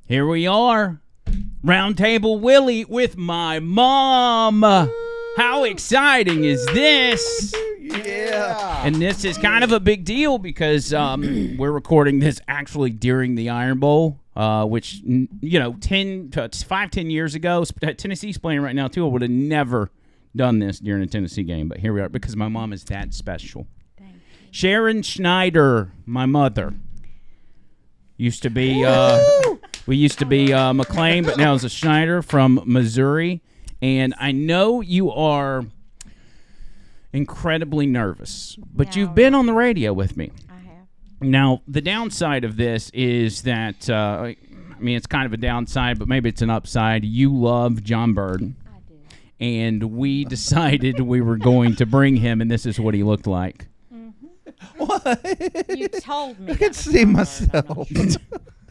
Here we are, Roundtable Willie with my mom. How exciting is this? Yeah. And this is kind of a big deal because we're recording this actually during the Iron Bowl, which, 10 years ago, Tennessee's playing right now, too. I would have never done this during a Tennessee game, but here we are because my mom is that special. Thank you. Sharon Schneider, my mother, used to be, we used to be McLean, but now it's a Schneider from Missouri. And I know you are incredibly nervous, but you've been on the radio with me. I have. Now, the downside of this is that, it's kind of a downside, but maybe it's an upside. You love John Bird. I do. And we decided we were going to bring him, and this is what he looked like. What? You told me. I can see myself.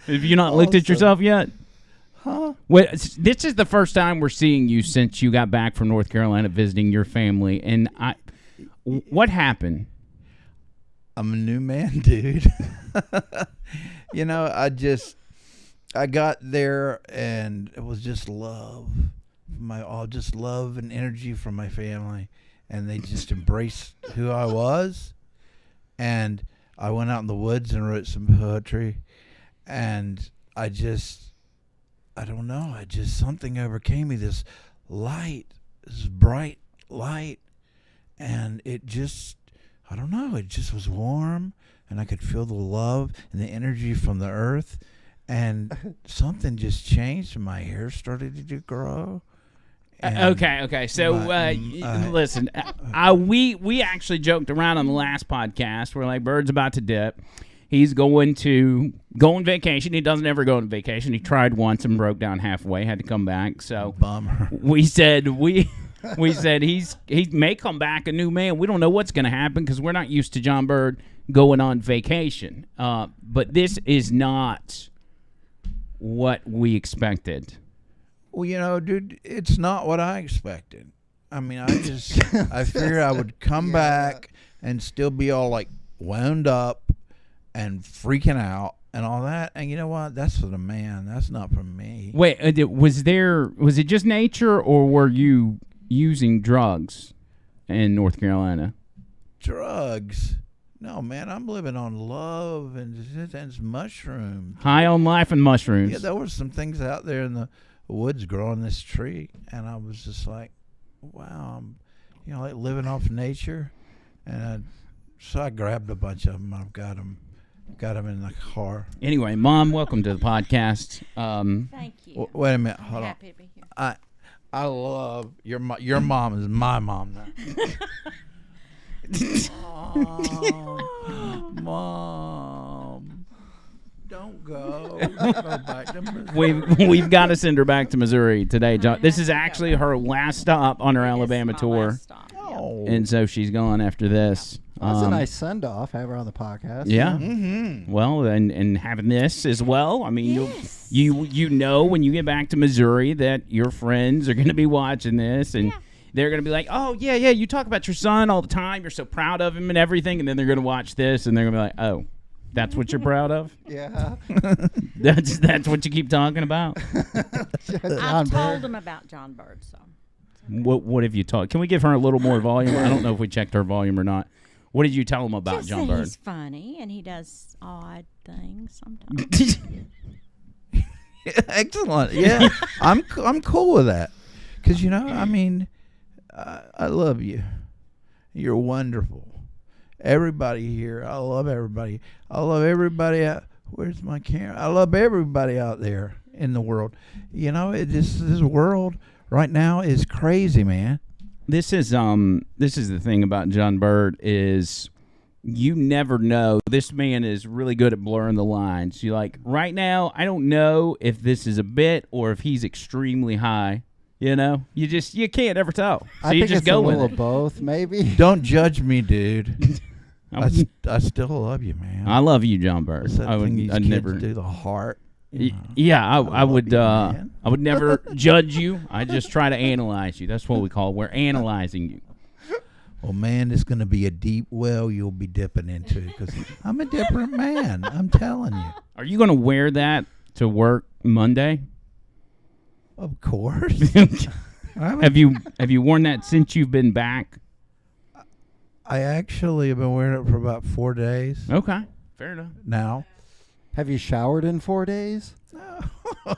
Have you not looked at yourself yet? Huh? Well, this is the first time we're seeing you since you got back from North Carolina visiting your family. And what happened? I'm a new man, dude. I got there and it was just love. Just love and energy from my family. And they just embraced who I was. And I went out in the woods and wrote some poetry. And something overcame me, this light, this bright light. And it just was warm. And I could feel the love and the energy from the earth. And something just changed. And my hair started to grow. Okay. So, listen, we actually joked around on the last podcast. We're like, Bird's about to dip. He's going to go on vacation. He doesn't ever go on vacation. He tried once and broke down halfway, had to come back. So bummer. We said he may come back a new man. We don't know what's going to happen because we're not used to John Bird going on vacation. But this is not what we expected. Well, dude, it's not what I expected. I mean, I figured I would come back and still be all like wound up and freaking out and all that. And you know what? That's for the man. That's not for me. Wait, was it just nature or were you using drugs in North Carolina? Drugs? No, man, I'm living on love and mushrooms. High on life and mushrooms. Yeah, there were some things out there in the woods growing this tree, and I was just like, wow, I'm, like living off nature. And so I grabbed a bunch of them. I've got them in the car. Anyway, Mom, welcome to the podcast. Thank you. Wait a minute, hold on. Happy to be here. I love your mom is my mom now. Mom, don't go. Go back to Missouri. We've got to send her back to Missouri today, John. This is actually her last stop on her Alabama tour. Oh. And so she's gone after this. That's a nice send-off. Have her on the podcast. Yeah. Mm-hmm. Well, and having this as well. I mean, Yes. you know when you get back to Missouri that your friends are going to be watching this and they're going to be like, oh, yeah, you talk about your son all the time. You're so proud of him and everything. And then they're going to watch this and they're going to be like, oh, that's what you're proud of? Yeah. That's what you keep talking about? I've told him about John Bird, so. What have you talked? Can we give her a little more volume? I don't know if we checked her volume or not. What did you tell him about Just John that Bird? he's funny and he does odd things sometimes. Excellent. Yeah, I'm cool with that. Because, I love you. You're wonderful. Everybody here. I love everybody. I love everybody out. Where's my camera? I love everybody out there in the world. This world right now is crazy, man. This is the thing about John Bird is you never know. This man is really good at blurring the lines. You like right now, I don't know if this is a bit or if he's extremely high. You can't ever tell. So I you think just it's go a with little it. of both, maybe. Don't judge me, dude. I still love you, man. I love you, John Bird. It's that I would thing these I'd kids never do the heart. Yeah, I would. you, man. I would never judge you. I just try to analyze you. That's what we call it. We're analyzing you. Well, man, it's going to be a deep well you'll be dipping into because I'm a different man. I'm telling you. Are you going to wear that to work Monday? Of course. I mean, Have you worn that since you've been back? I actually have been wearing it for about 4 days Okay, fair enough. now. Have you showered in 4 days?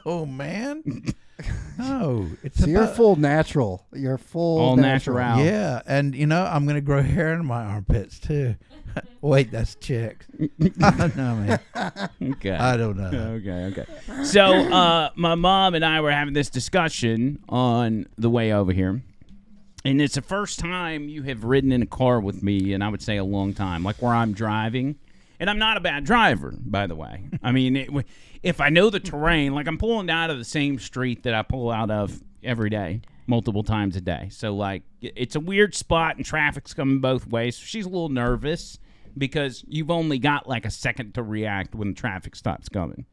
Oh man, no! It's So you're about- full natural. You're full All natural. natural. Yeah, and I'm gonna grow hair in my armpits too. Wait, that's chicks. I don't know, man. Okay. I don't know. Okay. So, my mom and I were having this discussion on the way over here, and it's the first time you have ridden in a car with me, and I would say a long time, like where I'm driving. And I'm not a bad driver, by the way. I mean, if I know the terrain, like I'm pulling out of the same street that I pull out of every day, multiple times a day. So, like, it's a weird spot, and traffic's coming both ways. So she's a little nervous because you've only got like a second to react when the traffic stops coming.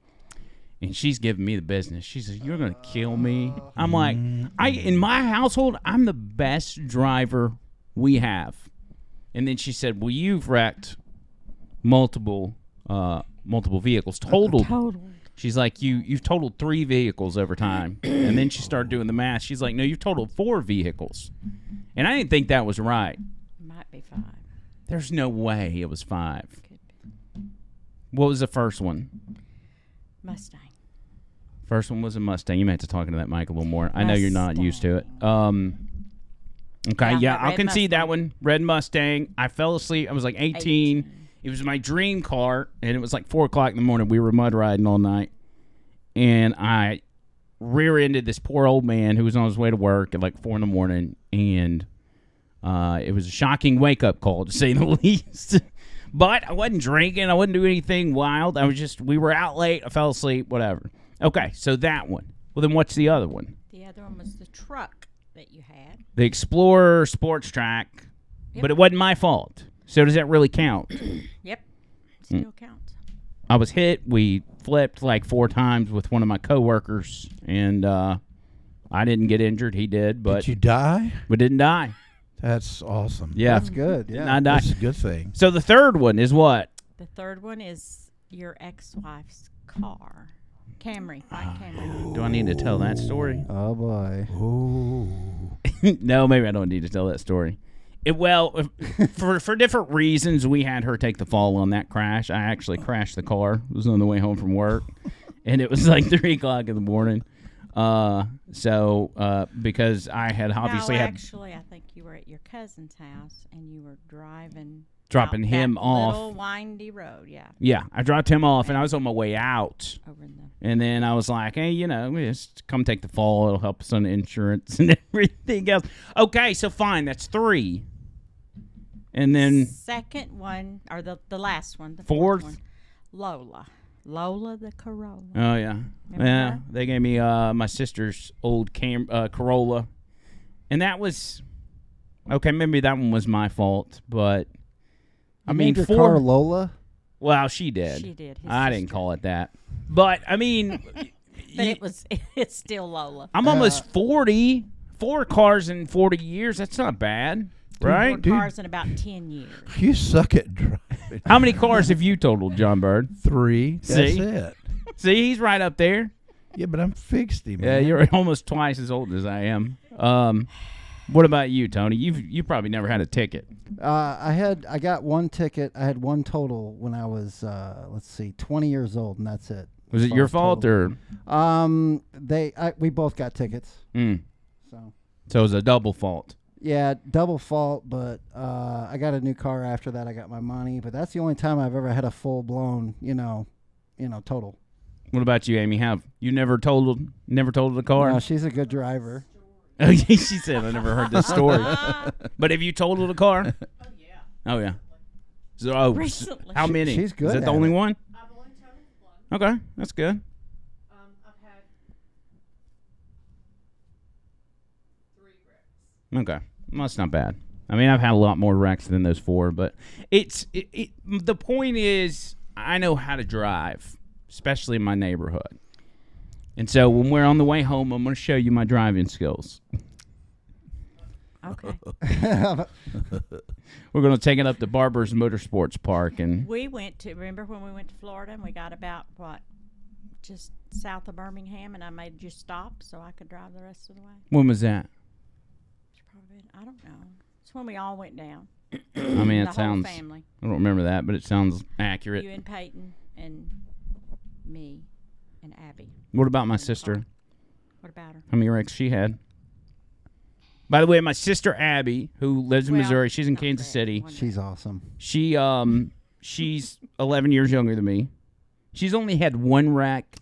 And she's giving me the business. She says, "You're going to kill me." I'm like, in my household, I'm the best driver we have. And then she said, "Well, you've wrecked multiple vehicles totaled." She's like, you've totaled 3 vehicles over time. And then she started doing the math. She's like, "No, you've totaled 4 vehicles." And I didn't think that was right. Might be 5. There's no way it was 5. Could be. What was the first one? Mustang. First one was a Mustang. You may have to talk into that mic a little more. I know you're not used to it. Okay, Yeah, yeah, that I'll red concede that Mustang. one. Red Mustang. I fell asleep. I was like 18. It was my dream car, and it was like 4 o'clock in the morning. We were mud riding all night, and I rear-ended this poor old man who was on his way to work at like 4 in the morning, and it was a shocking wake-up call, to say the least. But I wasn't drinking. I wasn't doing anything wild. We were out late. I fell asleep, whatever. Okay, so that one. Well, then what's the other one? The other one was the truck that you had. The Explorer Sports Track, Yep. but it wasn't my fault. So does that really count? Yep. Still counts. I was hit. We flipped like 4 times with one of my coworkers, and I didn't get injured. He did, but Did you die? we didn't die. That's awesome. Yeah, That's good. did Yeah. not die. That's a good thing. So the third one is what? The third one is your ex-wife's car. Camry. White Camry. Do I need to tell that story? Oh boy. Ooh. No, maybe I don't need to tell that story. For different reasons, we had her take the fall on that crash. I actually crashed the car. It was on the way home from work, and it was like 3 o'clock in the morning. Because I had obviously no, had actually, I think you were at your cousin's house and you were dropping him that off. little windy road. Yeah, Yeah, I dropped him off, and I was on my way out. over in the. And then I was like, hey, just come take the fall. It'll help us on insurance and everything else. Okay, so fine. That's 3. And then Second one, or the last one, the Fourth? fourth one, Lola the Corolla. oh, yeah. Remember Yeah, her? they gave me my sister's old Corolla. And that was, okay, maybe that one was my fault. But, I You mean, named your 4. car Lola. Well, she did. She did. His I didn't sister. call it that. But, I mean, But it's still Lola. I'm almost 40. 4 cars in 40 years. That's not bad. Right? Four cars in about 10 years. You suck at driving. How many cars have you totaled, John Bird? 3. That's See? it. See, he's right up there. Yeah, but I'm fixed him. Yeah, you're almost twice as old as I am. What about you, Tony? You probably never had a ticket. I got 1 ticket. I had 1 total when I was 20 years old, and that's it. Was it your fault or? We both got tickets. So So it was a double fault. yeah, double fault. But I got a new car after that. I got my money, but that's the only time I've ever had a full blown, total. What about you, Amy? Have you never totaled a car? No, she's a good driver. Oh, yeah, she said I never heard this story. But have you totaled a car? Oh yeah. So Recently. how many? She's good Is that the at only it. one? I've only totaled 1. Okay, that's good. I've had 3 wrecks. Okay, well, that's not bad. I mean, I've had a lot more wrecks than those 4, but the point is, I know how to drive, especially in my neighborhood. And so when we're on the way home, I'm going to show you my driving skills. Okay. We're going to take it up to Barber's Motorsports Park, and We went to, remember when we went to Florida and we got about, just south of Birmingham, and I made you stop so I could drive the rest of the way. When was that? It's probably, I don't know. It's when we all went down. I mean, the it sounds. whole family. I don't remember that, but it sounds accurate. You and Peyton and me and Abby. What about my in the car. sister? What about her? How many wrecks she had? By the way, my sister Abby, who lives in Well, Missouri, she's in not Kansas wreck, City. one She's awesome. She's 11 years younger than me. She's only had one wreck.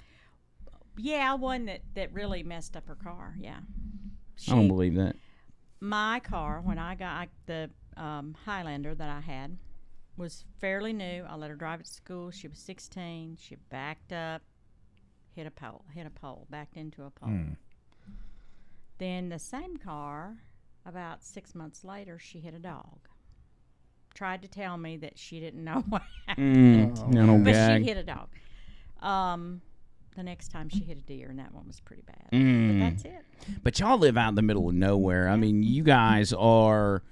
Yeah, one that really messed up her car. Yeah. I don't believe that. My car, when I got the Highlander that I had, was fairly new. I let her drive it to school. She was 16. She backed up, hit a pole, backed into a pole. Then the same car, about 6 months later, she hit a dog. Tried to tell me that she didn't know what happened, No but gag. she hit a dog. The next time she hit a deer, and that one was pretty bad. Mm. But that's it. But y'all live out in the middle of nowhere. I mean, you guys are,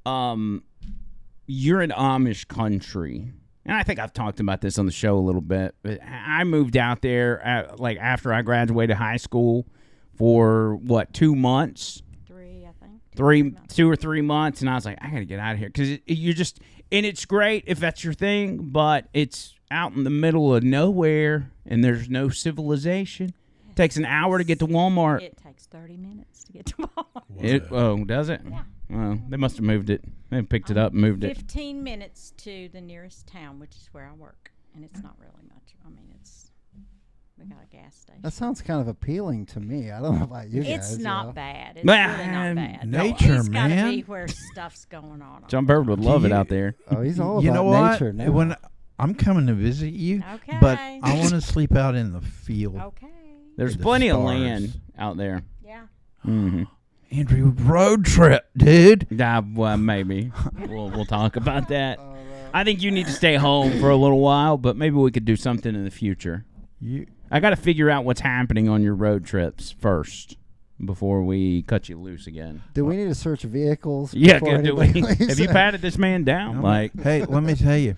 you're in Amish country. And I think I've talked about this on the show a little bit. But I moved out there after I graduated high school for 2 months? 3, I think. 2 or 3 months. And I was like, I got to get out of here. Because you're just, and it's great if that's your thing, but it's out in the middle of nowhere and there's no civilization. It takes an hour to get to Walmart. It takes 30 minutes to get to Walmart. Does it? Yeah. Well, they must have moved it. They picked it up and moved it. 15 minutes to the nearest town, which is where I work. And it's not really much. I mean, we got a gas station. That sounds kind of appealing to me. I don't know about you guys. It's you not know. bad. It's really not bad. Nature, It's gotta man. be where stuff's going on. John Bird would love it you- out there. Oh, he's all You about know what? nature now. When I'm coming to visit you, Okay. but I want to sleep out in the field. Okay. There's the plenty of stars. land out there. Yeah. Mm-hmm. Andrew, road trip, dude. Well, maybe we'll talk about that. I think you need to stay home for a little while, but maybe we could do something in the future. I got to figure out what's happening on your road trips first before we cut you loose again. Do we need to search vehicles? Yeah, before do we? anybody leaves? Have you patted this man down? Hey, let me tell you.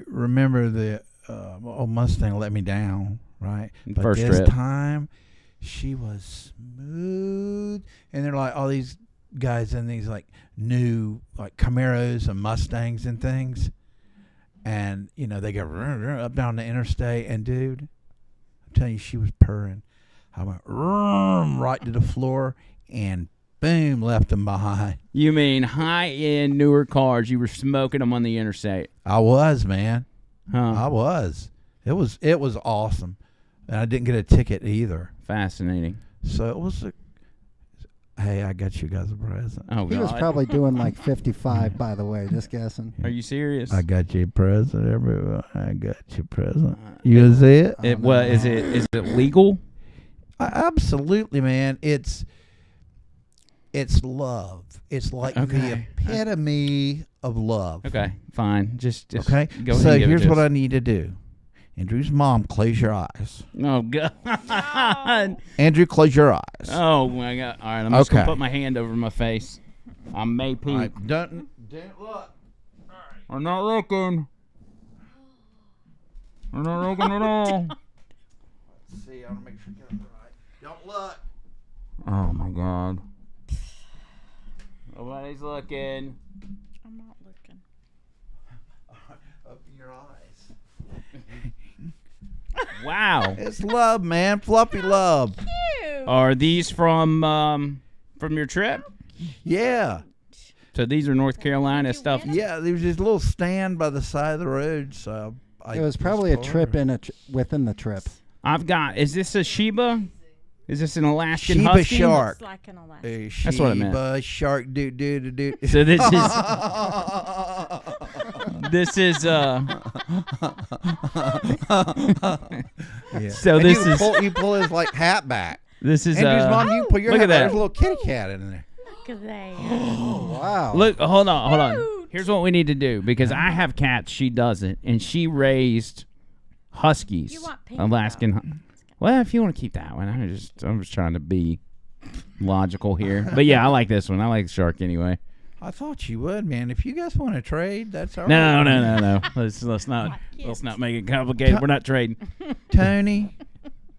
Remember the old Mustang let me down, right? But First this trip. time, she was smooth, and they're like all these guys in these like new like Camaros and Mustangs and things, and they go up down the interstate, and dude, I'm telling you, she was purring. I went right to the floor, and boom, left them behind. You mean high-end newer cars? You were smoking them on the interstate? I was, man. Huh? I was. It was awesome, and I didn't get a ticket either. Fascinating. So it was hey, I got you guys a present. Oh, He God. was probably doing like 55, by the way, just guessing. Are you serious? I got you a present, everyone. I got you a present. You see it? Is it legal? Absolutely, man. It's love. It's like the Okay. epitome of love. Okay, fine. Just Okay. Go ahead So and give here's it to what us. I need to do. Andrew's mom, close your eyes. Oh, God. Andrew, close your eyes. Oh, my God. All right, I'm just going Okay. to put my hand over my face. I may peek. All right, don't look. I'm not looking. I'm not looking at all. See, I want to make sure you get it right. Don't look. Oh, my God. Nobody's looking. I'm not looking. Open your eyes. Wow. It's love, man. Fluffy love. Are these from your trip? Yeah. So these are North Carolina stuff. Yeah, there was this little stand by the side of the road, so It was probably a trip within the trip. I've got. Is this a Sheba? Is this an Alaskan Sheba Husky? shark. It's like an Alaska. A That's what I meant. Sheba shark do. So this is Yeah. So And this you is pull his like hat back. this is Andrew's mom, you pull your look hat at back. that. There's a little kitty cat in there. Look at that. Wow. Look, hold on. Cute. Here's what we need to do because I have cats, she doesn't, and she raised huskies. You want pink, Alaskan. though. Well, if you want to keep that one, I'm just trying to be logical here. But yeah, I like this one. I like the shark anyway. I thought you would, man. If you guys want to trade, that's all No, right. no. Let's not make it complicated. We're not trading. Tony,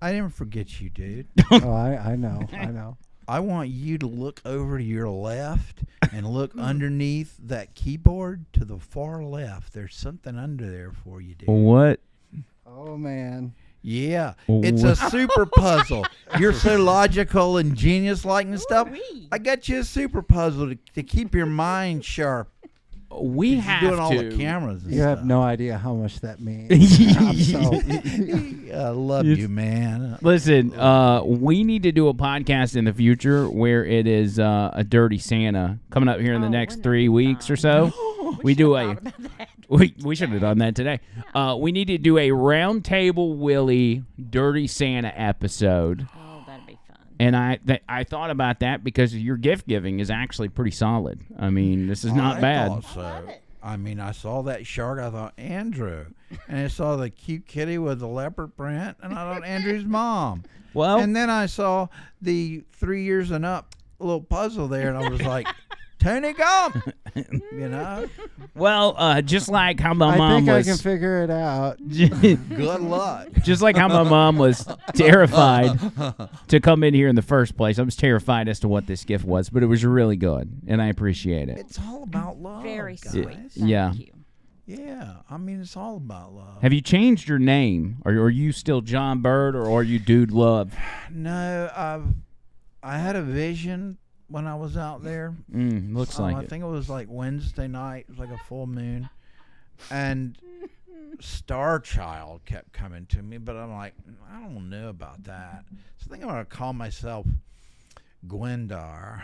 I didn't forget you, dude. Oh, I know. I want you to look over to your left and look underneath that keyboard to the far left. There's something under there for you, dude. What? Oh man. Yeah, it's a super puzzle. You're so logical and genius-like and stuff. Ooh-wee. I got you a super puzzle to keep your mind sharp. We You're have doing all to. the cameras and You stuff. have no idea how much that means. I'm so- I love you, man. Listen, we need to do a podcast in the future where it is a Dirty Santa coming up here in the Oh, next wouldn't 3 that be weeks or fun? so. We do should've a. thought about that. We should have done that today. We need to do a Round Table Willie Dirty Santa episode. Oh, that'd be fun. And I thought about that because your gift giving is actually pretty solid. I mean, this is not I bad. thought so. I mean, I saw that shark. I thought Andrew, and I saw the cute kitty with the leopard print, and I thought Andrew's mom. Well, And then I saw the 3 years and up little puzzle there, and I was like, Tony Gump, you know. well, just like how my I mom think I was, can figure it out. Good luck. just like how my mom was terrified to come in here in the first place. I was terrified as to what this gift was, but it was really good, and I appreciate it. It's all about love. Very guys. sweet. Thank Yeah. you. Yeah, I mean, it's all about love. Have you changed your name? Are you still John Bird, or are you Dude Love? No, I had a vision when I was out there. Looks like I it. think it was like Wednesday night. It was like a full moon. And Star Child kept coming to me, but I'm like, I don't know about that. So I think I'm going to call myself Gwendar.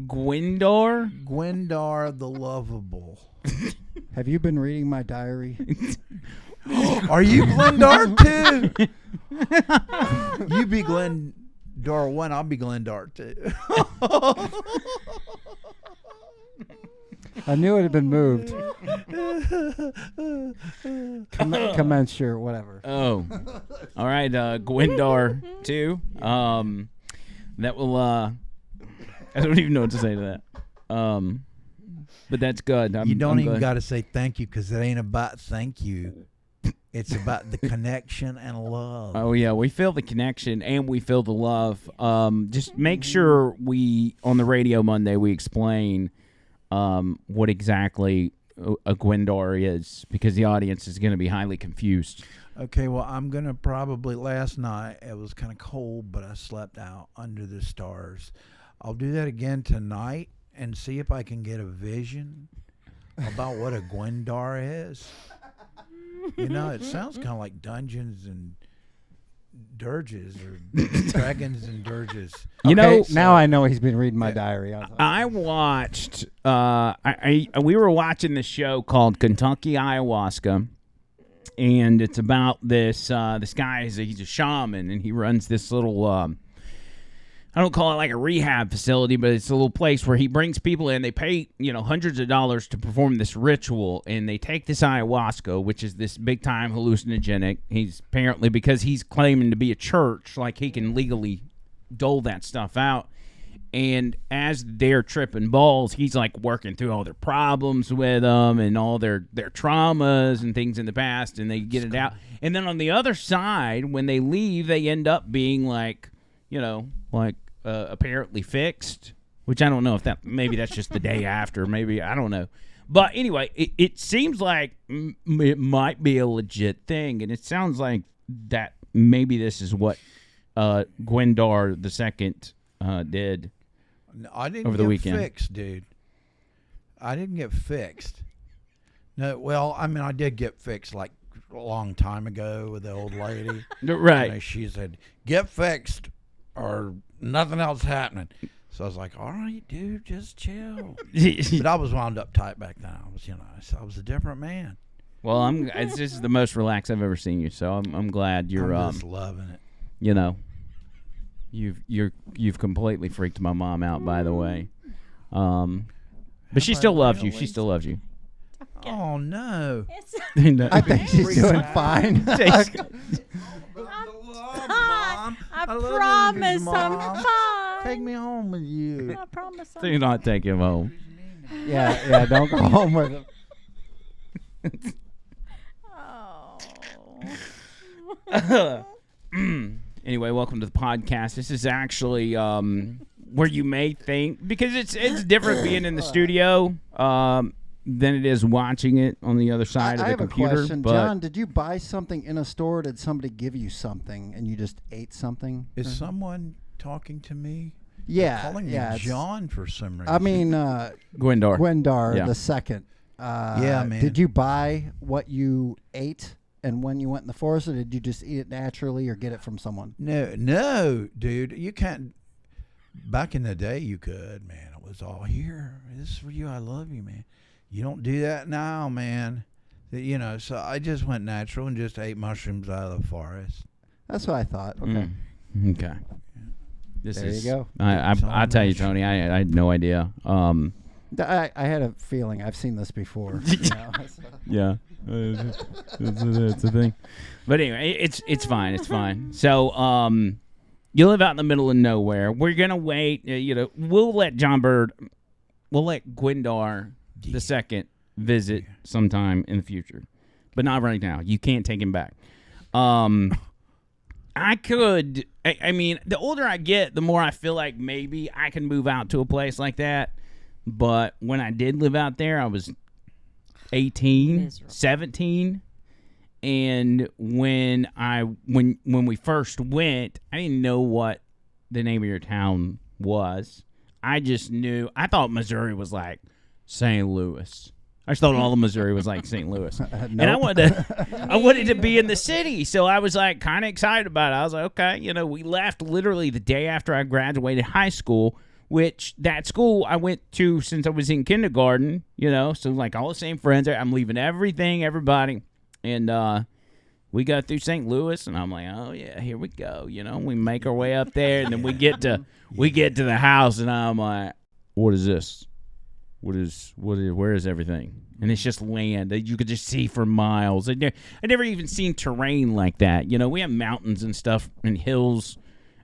Gwendor? Gwendar the Lovable. Have you been reading my diary? Are you Glendar too? You be Glendar 1, I'll be Glendar 2. I knew it had been moved. Commensurate, whatever. Oh. All right, Gwendar 2. That will, I don't even know what to say to that. But that's good. You don't I'm even glad. got to say thank you because it ain't about thank you. It's about the connection and love. Oh yeah, we feel the connection and we feel the love. Just make sure on the radio Monday we explain what exactly a Gwendar is, because the audience is going to be highly confused. Okay, well, I'm going to probably, last night, it was kind of cold, but I slept out under the stars. I'll do that again tonight and see if I can get a vision about what a Gwendar is. You know, it sounds kind of like Dungeons and Dirges or Dragons and Dirges. You know, now I know he's been reading my diary. I watched. We were watching this show called Kentucky Ayahuasca, and it's about this guy. He's a shaman, and he runs this little. I don't call it like a rehab facility, but it's a little place where he brings people in. They pay, hundreds of dollars to perform this ritual, and they take this ayahuasca, which is this big-time hallucinogenic. He's apparently, because he's claiming to be a church, like he can legally dole that stuff out. And as they're tripping balls, he's like working through all their problems with them and all their traumas and things in the past, and they get it out. And then on the other side, when they leave, they end up being like, apparently fixed, which I don't know if maybe that's just the day after, maybe, I don't know. But anyway, it seems like it might be a legit thing, and it sounds like that maybe this is what Gwendar II did. No, I didn't over the get weekend. fixed, dude. I didn't get fixed. No, well, I mean, I did get fixed like a long time ago with the old lady. Right. You know, she said, "Get fixed, or nothing else happening." So I was like, "All right, dude, just chill." But I was wound up tight back then. I was a different man. Well, this is the most relaxed I've ever seen you, so I'm glad you're I'm just loving it. You've completely freaked my mom out, by the way. But she still loves you. She still loves you. Oh no! I think she's doing fine. I love you, promise I'm Mom. fine. Take me home with you. I promise I'm Do not take him home. Yeah, don't go home with him. Oh. Anyway, welcome to the podcast. This is actually where you may think, because it's different being in the studio than it is watching it on the other side of I the have a computer. question. But John, did you buy something in a store? Or did somebody give you something and you just ate something? Is someone talking to me? Yeah, Calling yeah. me it's- John for some reason. I mean, Gwendar. Gwendar Yeah. the second. Yeah, man. Did you buy what you ate and when you went in the forest, or did you just eat it naturally or get it from someone? No, dude. You can't. Back in the day, you could, man. It was all here. This is for you. I love you, man. You don't do that now, man. You know, so I just went natural and just ate mushrooms out of the forest. That's what I thought. Okay. Okay. This There is, you go. I tell you, Tony, I had no idea. I had a feeling I've seen this before. You know, so. Yeah, it's a thing. But anyway, it's fine. It's fine. So, you live out in the middle of nowhere. We're gonna wait. We'll let Gwendar the second visit sometime in the future, but not right now. You can't take him back. I could. I mean, the older I get, the more I feel like maybe I can move out to a place like that. But when I did live out there, I was 18, Miserable. 17. And when we first went, I didn't know what the name of your town was. I just knew. I thought Missouri was like St. Louis. I just thought all of Missouri was like St. Louis. And I wanted to be in the city. So I was like kind of excited about it. I was like, okay, we left literally the day after I graduated high school, which that school I went to since I was in kindergarten, so like all the same friends. I'm leaving everybody. And we go through St. Louis, and I'm like, oh yeah, here we go. We make our way up there, and then we get to the house, and I'm like, what is this? Where is everything? And it's just land that you could just see for miles. I never even seen terrain like that. We have mountains and stuff and hills,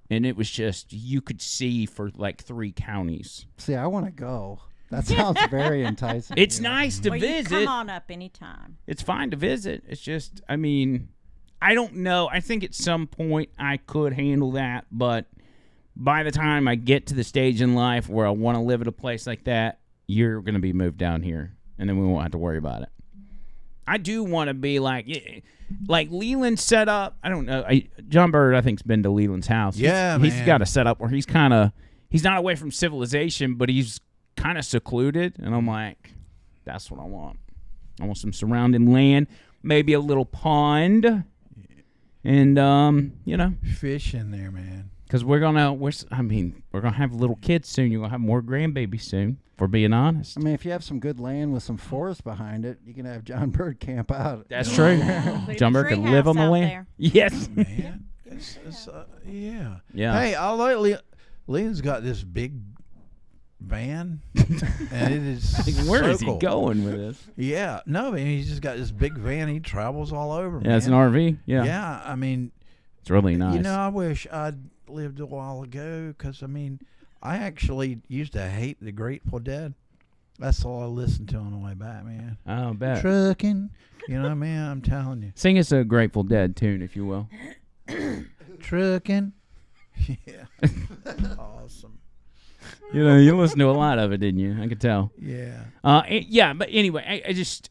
and it was just you could see for like 3 counties. See, I want to go. That sounds very enticing. It's nice to Well, visit. you come on up anytime. It's fine to visit. It's just, I mean, I don't know. I think at some point I could handle that, but by the time I get to the stage in life where I want to live at a place like that, you're going to be moved down here, and then we won't have to worry about it. I do want to be like Leland's set up. I don't know. John Bird, I think, has been to Leland's house. Yeah, He's man. got a setup where he's not away from civilization, but he's kind of secluded, and I'm like, that's what I want. I want some surrounding land, maybe a little pond, and Fish in there, man. because we're gonna have little kids soon. You're gonna have more grandbabies soon. For being honest, I mean, if you have some good land with some forest behind it, you can have John Bird camp out. that's true. Leave John a Bird can tree live house on the out land. there. Yes. Man, yeah. Yeah. Hey, I like Leon's got this big van, and it is Where so is he cool. going with this? Yeah, no, man, he's just got this big van. He travels all over. Yeah, man. it's an RV. Yeah. Yeah, I mean, It's really nice. I wish I'd lived a while ago because, I mean, I actually used to hate the Grateful Dead. That's all I listened to on the way back, man. I'll bet. Trucking, man, I'm telling you. Sing us a Grateful Dead tune, if you will. Trucking. Yeah. Awesome. You listened to a lot of it, didn't you? I could tell. Yeah. Yeah, but anyway, I used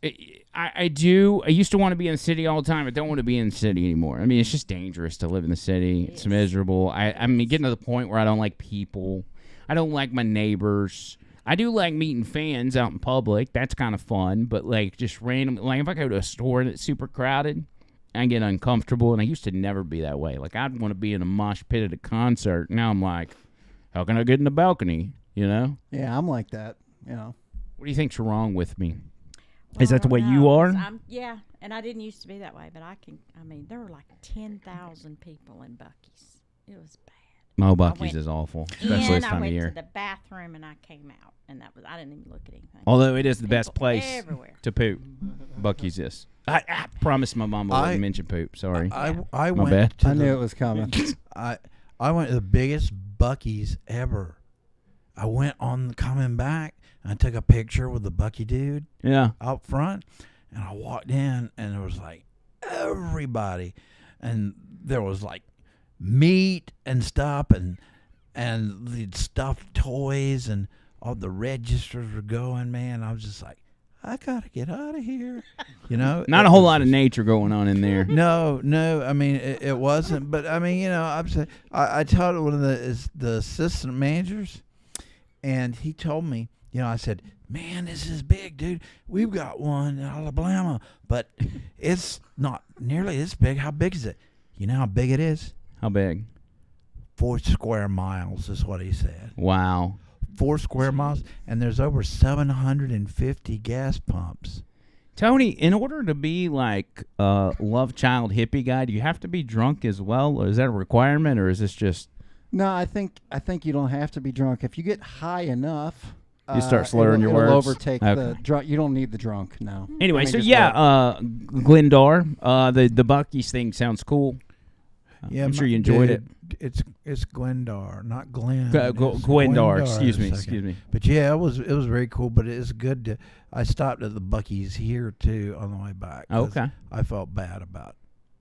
to want to be in the city all the time. I don't want to be in the city anymore. I mean, it's just dangerous to live in the city. It's miserable. I mean, getting to the point where I don't like people. I don't like my neighbors. I do like meeting fans out in public. That's kind of fun. But like just random, like if I go to a store and it's super crowded, I get uncomfortable. And I used to never be that way. Like I'd want to be in a mosh pit at a concert. Now I'm like, how can I get in the balcony? Yeah, I'm like that. What do you think's wrong with me? Is that the way Well, you no, are? 'cause yeah, and I didn't used to be that way, but there were like 10,000 people in Buc-ee's. It was bad. Oh, Buc-ee's went is awful, especially this I time of went year. to the bathroom and I came out, and I didn't even look at anything. Although it is the best People place everywhere. to poop. Buc-ee's is. I promised my mom I wouldn't mention poop. Sorry. I My went bad. to I knew it was coming. I went to the biggest Buc-ee's ever. I went on coming back. And I took a picture with the Buc-ee dude Yeah. out front, and I walked in, and there was like everybody, and there was like meat and stuff, and the stuffed toys, and all the registers were going. Man, I was just like, I gotta get out of here. You know, Not a whole lot of nature going on in there. No. I mean, it wasn't. But I mean, you know, I told one of the assistant managers, and he told me, you know, I said, man, this is big, dude. We've got one in Alabama, but it's not nearly this big. How big is it? You know how big it is? How big? 4 square miles is what he said. Wow. 4 square miles, and there's over 750 gas pumps. Tony, in order to be like a love child hippie guy, do you have to be drunk as well? Or is that a requirement, or is this just No, I think you don't have to be drunk. If you get high enough, You start slurring your it'll words? overtake Okay. the drunk. You don't need the drunk. No. Anyway? I mean, So just yeah, Glendar, the Buc-ee's thing sounds cool. Yeah, I'm sure you enjoyed it. It's Glendar, not Glenn. Gwendar, It's excuse me, second. excuse me. But yeah, it was very cool. But it's good to. I stopped at the Buc-ee's here too on the way back. 'cause Okay. I felt bad about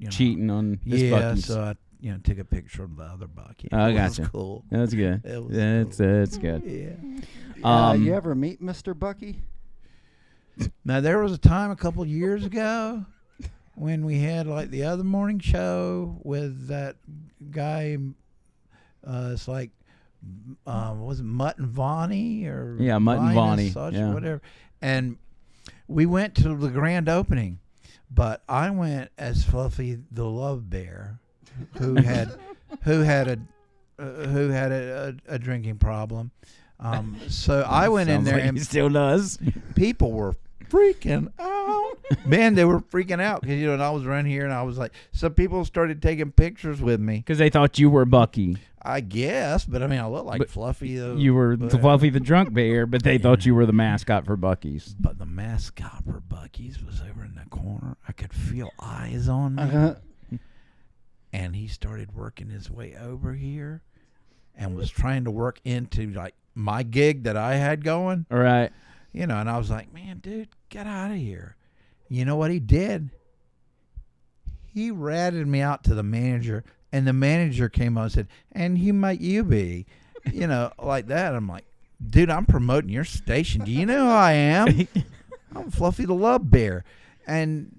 Cheating on this Yeah, Buc-ee's. so I took a picture of the other Buc-ee. Oh, I It was gotcha. cool. That's good. It was That's good. Yeah. You ever meet Mr. Buc-ee? Now there was a time a couple years ago when we had like the other morning show with that guy. It's like, was it Mutt and Vonnie or Yeah, Mutt and Vonnie, Such, yeah. whatever. And we went to the grand opening, but I went as Fluffy the Love Bear, who had a drinking problem. So I went in Sounds there like and he still does. people were freaking out. Man, they were freaking out because and I was around here and I was like, some people started taking pictures with me. Because they thought you were Buc-ee. I guess, but I mean, I look like But Fluffy. You were the Fluffy the drunk bear, but they thought you were the mascot for Buc-ee's. But the mascot for Buc-ee's was over in the corner. I could feel eyes on me. Uh-huh. And he started working his way over here and was trying to work into like my gig that I had going. All right. And I was like, man, dude, get out of here. You know what he did? He ratted me out to the manager, and the manager came on and said, and who might you be? Like that. I'm like, dude, I'm promoting your station. Do you know who I am? I'm Fluffy the Love Bear. And,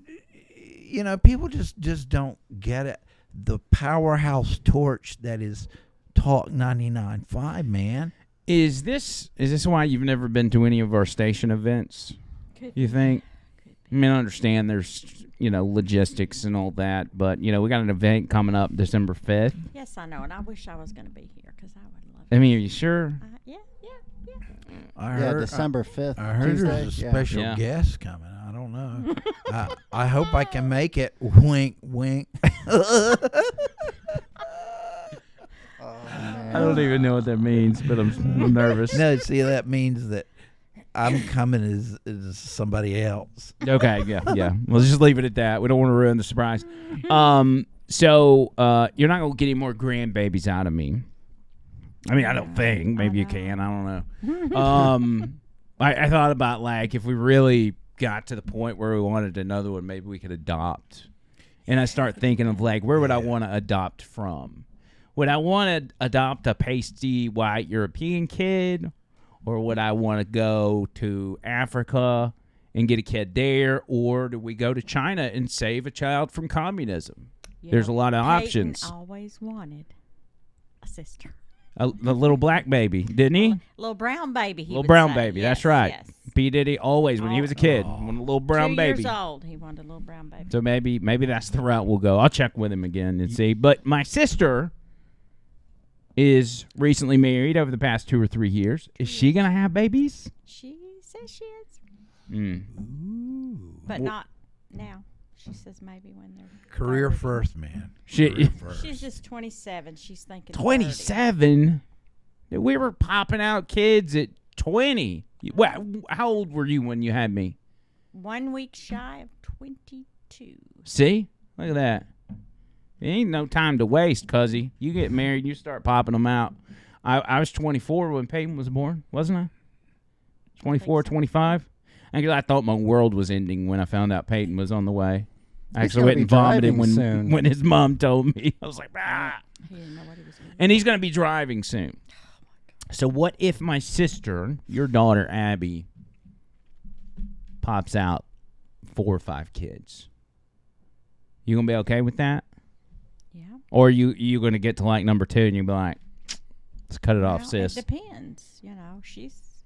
people just don't get it. The powerhouse torch that is Talk 99.5, man. Is this why you've never been to any of our station events? Could You be. think? Could I mean, I understand there's logistics and all that, but we got an event coming up December 5th. Yes, I know, and I wish I was going to be here because I would love I it. mean, are you sure? Yeah. I Yeah, heard, December 5th. I heard Tuesday. there's a Yeah. special Yeah. guest coming. I don't know. I hope I can make it. Wink, wink. Oh, man. I don't even know what that means, but I'm nervous. No, see, that means that I'm coming as somebody else. Okay, yeah. We'll just leave it at that. We don't want to ruin the surprise. So you're not gonna get any more grandbabies out of me. I mean, I don't think. Maybe you can. I don't know. I thought about like if we really got to the point where we wanted another one, maybe we could adopt. And I start thinking of like, where would I want to adopt from? Would I want to adopt a pasty white European kid, or would I want to go to Africa and get a kid there, or do we go to China and save a child from communism? You There's know, a lot of Peyton options. Always wanted a sister, The little black baby, didn't he? little brown baby. He Little would brown say. baby. Yes, That's right. Yes. P. Diddy always, when he was a kid, wanted a little brown 2 baby. years old, he wanted a little brown baby. So maybe that's the route we'll go. I'll check with him again and see. But my sister is recently married over the past 2 or 3 years. Is she gonna have babies? She says she is, Mm. but not now. She says maybe when they're Career 30. first, man. She- Career first. She's just 27. She's thinking 30. 27. We were popping out kids at 20. How old were you when you had me? 1 week shy of 22. See? Look at that. There ain't no time to waste, cuzzy. You get married, you start popping them out. I was 24 when Peyton was born, wasn't I? 24, 25? I thought my world was ending when I found out Peyton was on the way. I actually went and vomited when his mom told me. I was like, ah. He didn't know what he was doing. And he's going to be driving soon. So what if my sister, your daughter Abby, pops out 4 or 5 kids? You going to be okay with that? Yeah. Or you going to get to like number 2 and you'll be like, let's cut it off, sis. It depends. You know,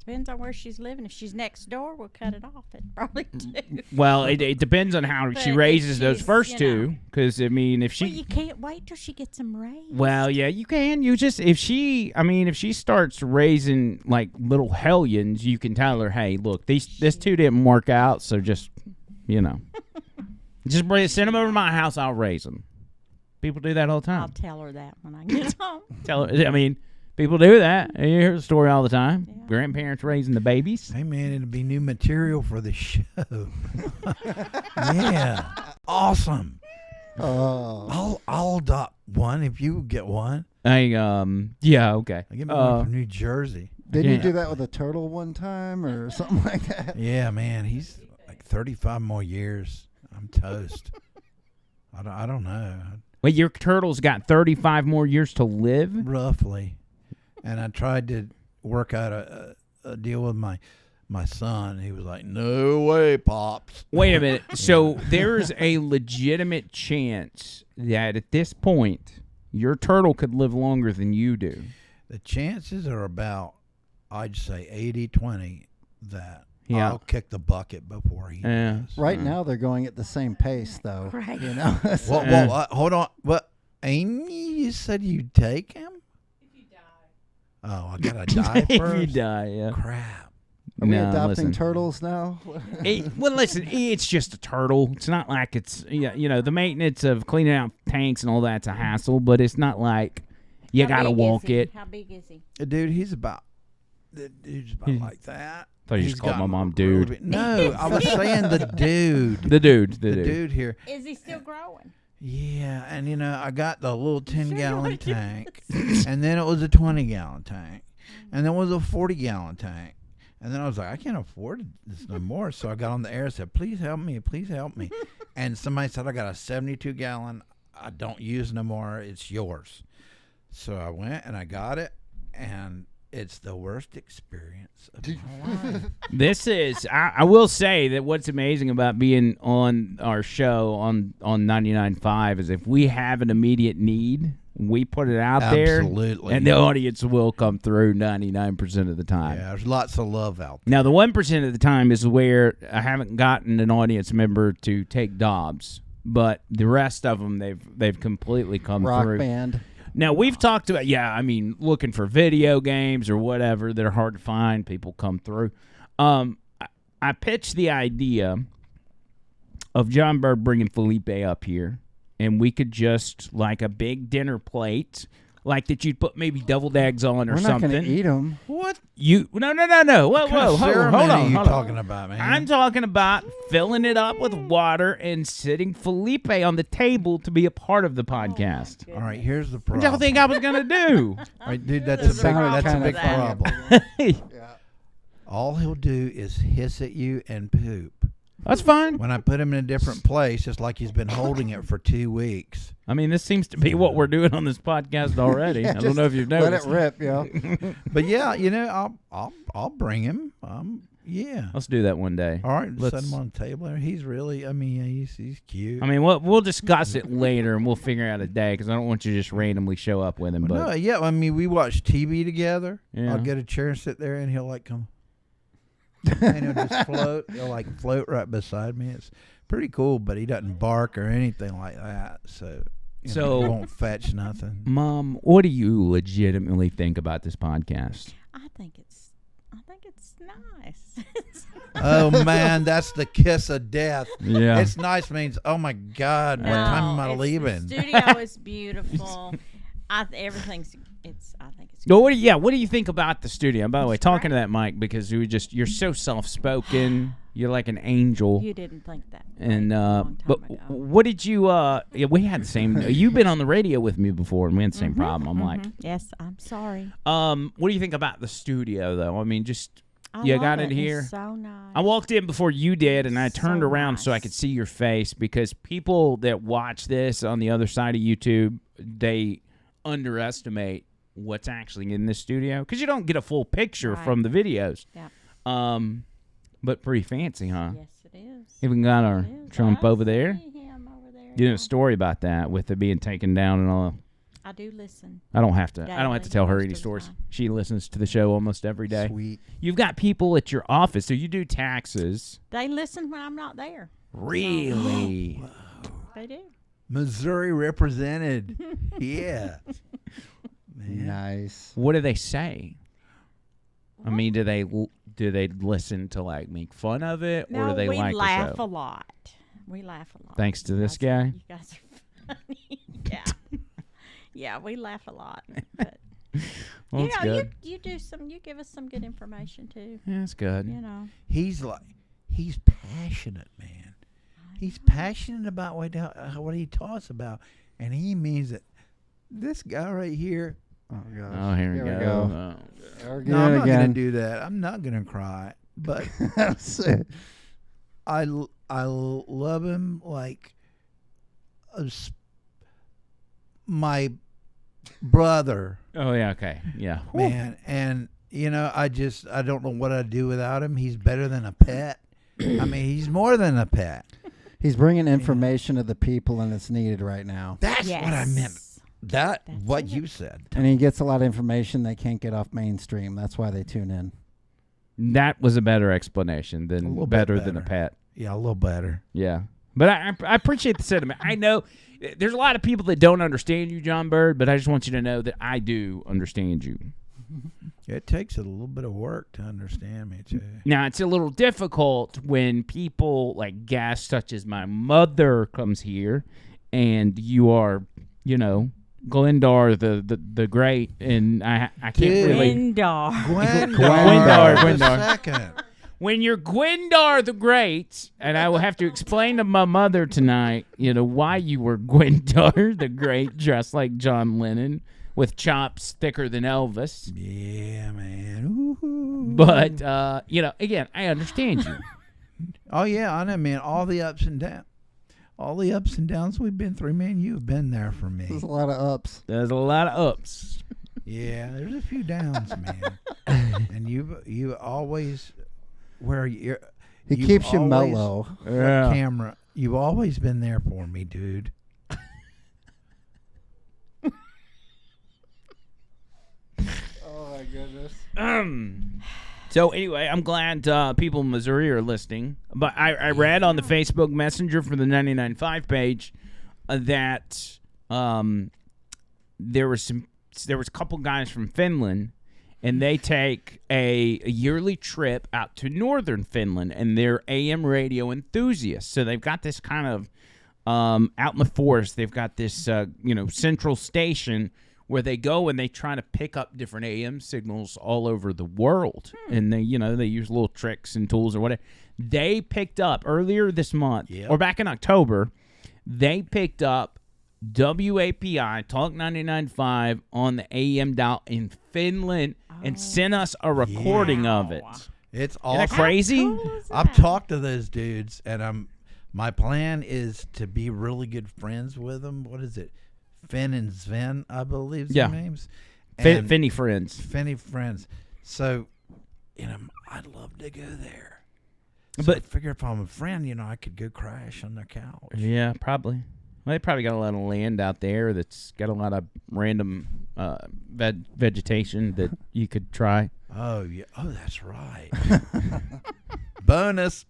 depends on where she's living. If she's next door, we'll cut it off. It probably do. Well, it depends on how she But raises if those she's, first you 2. Because, I mean, if she... Well, you can't wait till she gets them raised. Well, yeah, you can. You just... If she starts raising, like, little hellions, you can tell her, hey, look, this 2 didn't work out, so just, you know. Just send them over to my house, I'll raise them. People do that all the I'll time. tell her that when I get home. Tell her, I mean... People do that. You hear the story all the time. Yeah. Grandparents raising the babies. Hey, man, it'll be new material for the show. Yeah. Awesome. Oh. I'll adopt one if you get one. Yeah, okay. I get one from New Jersey. Didn't you Yeah. do that with a turtle one time or something like that? Yeah, man, he's like 35 more years. I'm toast. I don't know. Wait, your turtle's got 35 more years to live? Roughly. And I tried to work out a deal with my son. He was like, no way, Pops. Wait a minute. So there's a legitimate chance that at this point, your turtle could live longer than you do. The chances are about, I'd say, 80-20 that Yeah. I'll kick the bucket before he Yeah. does. Right now they're going at the same pace, though. Right. You know. Well, hold on. What, Amy, you said you'd take him? If you die. Oh, I got to die If first? you die, yeah. Crap. Are we No, adopting listen. turtles now? Well, listen, it's just a turtle. It's not like it's, you know, the maintenance of cleaning out tanks and all that's a hassle, but it's not like you How got to big is walk he? it. How big is he? Dude, he's about like that. Thought you He's just called my gotten mom really dude. big. No, I was saying the dude. The dude. The dude here. Is he still growing? Yeah, and you know, I got the little Sure 10-gallon you tank, and then it was a 20-gallon tank, and then it was a 40-gallon tank. And then I was like, I can't afford this no more. So I got on the air and said, please help me, please help me. And somebody said, I got a 72-gallon. I don't use no more. It's yours. So I went and I got it, and it's the worst experience of my life. This is, I will say that what's amazing about being on our show on 99.5 is if we have an immediate need, we put it out there. Absolutely. And the audience will come through 99% of the time. Yeah, there's lots of love out there. Now, the 1% of the time is where I haven't gotten an audience member to take Dobbs, but the rest of them, they've completely come Rock through. band. Now, we've talked about, looking for video games or whatever that are hard to find. People come through. I pitched the idea of John Bird bringing Felipe up here, and we could just, like a big dinner plate, like that you'd put maybe deviled eggs on or We're not something. going to eat them. What No. Whoa, kind of hold ceremony are on. you Hold on. talking about, man? I'm talking about filling it up with water and sitting Felipe on the table to be a part of the podcast. All right, here's the What problem. do y'all think I was going to do? All right, dude, There's that's a a problem big with that. problem. All he'll do is hiss at you and poop. That's fine. When I put him in a different place, it's like he's been holding it for 2 weeks. I mean, this seems to be what we're doing on this podcast already. Yeah, I don't just know if you've Let noticed. it rip, yo. But yeah, you know, I'll bring him. Yeah. Let's do that one day. All right, Let's- set him on the table there. He's really, I mean, he's cute. I mean, we'll discuss it later, and we'll figure out a day because I don't want you to just randomly show up with him. But no, But yeah, I mean, we watch TV together. Yeah. I'll get a chair and sit there, and he'll like come, and he'll just float. He'll like float right beside me. It's pretty cool, but he doesn't bark or anything like that. So So- he won't fetch nothing. Mom, what do you legitimately think about this podcast? I think it's nice. Oh man, that's the kiss of death. Yeah. It's nice means, oh my God, what time am I it's- leaving? The studio is beautiful. I think it's Well, what do you think about the studio? And by the way, It's talking to great. that mic because you're so soft-spoken. You're like an angel. You didn't think that. And a long but time ago. what did you? We had the same. You've been on the radio with me before, and we had the same problem. I'm like, Yes, I'm sorry. what do you think about the studio, though? I mean, just You love got it It's here? so nice. I walked in before you did, and I turned So around so I nice. could see your face, because people that watch this on the other side of YouTube, they underestimate what's actually in this studio, because you don't get a full picture Right. from the videos. Yeah. But pretty fancy, huh? Yes, it is. Even got our It is. Trump I over there. see him over there. You did yeah. a story about that with it being taken down and all. I do listen. I don't have to Daily, tell her most any of the stories. time. She listens to the show almost every day. Sweet. You've got people at your office, so you do taxes. They listen when I'm not there. Really? They do. Missouri represented. Yeah. Man. Nice. What do they say? I mean, do they listen to like make fun of it, or No, do they we like laugh the show? a lot. We laugh a lot. Thanks to You this guys guy? You guys are funny. Yeah. Yeah, we laugh a lot. But Well, you that's know, good. you give us some good information too. Yeah, that's good. You know. He's passionate, man. He's passionate about what he talks about, and he means it. This guy right here. Oh gosh. Oh, here we we go. go. Oh. We're No, I'm good not gonna again. do that. I'm not gonna cry. But That's it. I love him like my brother, Oh, yeah, okay. Yeah. man. And I don't know what I'd do without him. He's better than a pet. I mean, he's more than a pet. He's bringing information to the people, and it's needed right now. That's what I meant. Yes. That's what it. you said. And he gets a lot of information they can't get off mainstream. That's why they tune in. That was a better explanation A than little bit better than a better. pet. Yeah, a little better. Yeah. But I appreciate the sentiment. I know there's a lot of people that don't understand you, John Bird, but I just want you to know that I do understand you. It takes a little bit of work to understand me too. Now, it's a little difficult when people like guests such as my mother comes here and you are, Glendar the Great, and I can't Dude. really... Gwendar. Gwendar. Second. When you're Gwendar the Great, and I will have to explain to my mother tonight, why you were Gwendar the Great, dressed like John Lennon, with chops thicker than Elvis. Yeah, man. Ooh. But, again, I understand you. Oh yeah, I know, man. All the ups and downs we've been through, man. You've been there for me. There's a lot of ups. There's a lot of ups. Yeah, there's a few downs, man. And you always where you're. He you've keeps you always- mellow. Yeah. Camera, you've always been there for me, dude. Oh my goodness. So anyway, I'm glad people in Missouri are listening. But I read on the Facebook Messenger for the 99.5 page that there was a couple guys from Finland, and they take a yearly trip out to northern Finland, and they're AM radio enthusiasts. So they've got this kind of out in the forest. They've got this central station where they go and they try to pick up different AM signals all over the world. And they use little tricks and tools or whatever. They picked up earlier this month, Yep. or back in October, they picked up WAPI Talk 99.5 on the AM dial in Finland and sent us a recording of it. It's Isn't awesome. that crazy? Cool is I've that? talked to those dudes, and my plan is to be really good friends with them. What is it? Finn and Sven, I believe, Yeah. their names. Finny friends. Finny friends. So, I'd love to go there. So But- I figure if I'm a friend, I could go crash on their couch. Yeah, probably. Well, they probably got a lot of land out there that's got a lot of random vegetation that you could try. Oh yeah. Oh, that's right. bonus.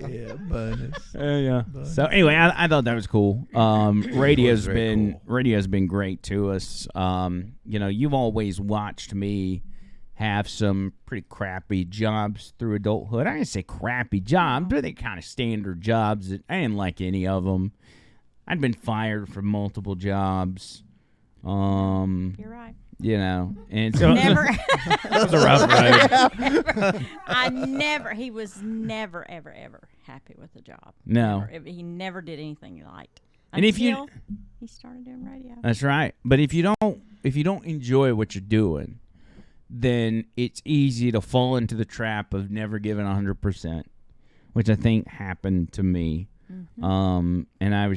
Yeah, bonus. Yeah. So anyway, I thought that was cool. Radio's very been cool. radio's been great to us. You've always watched me have some pretty crappy jobs through adulthood. I didn't say crappy jobs, but they kind of standard jobs. That I didn't like any of them. I'd been fired from multiple jobs. You're right. And so Never. that was a rough road. He was never, ever, ever happy with the job. No. Never. He never did anything he liked. And if you- Until he started doing radio. That's right. But if you don't enjoy what you're doing, then it's easy to fall into the trap of never giving 100%, which I think happened to me. And I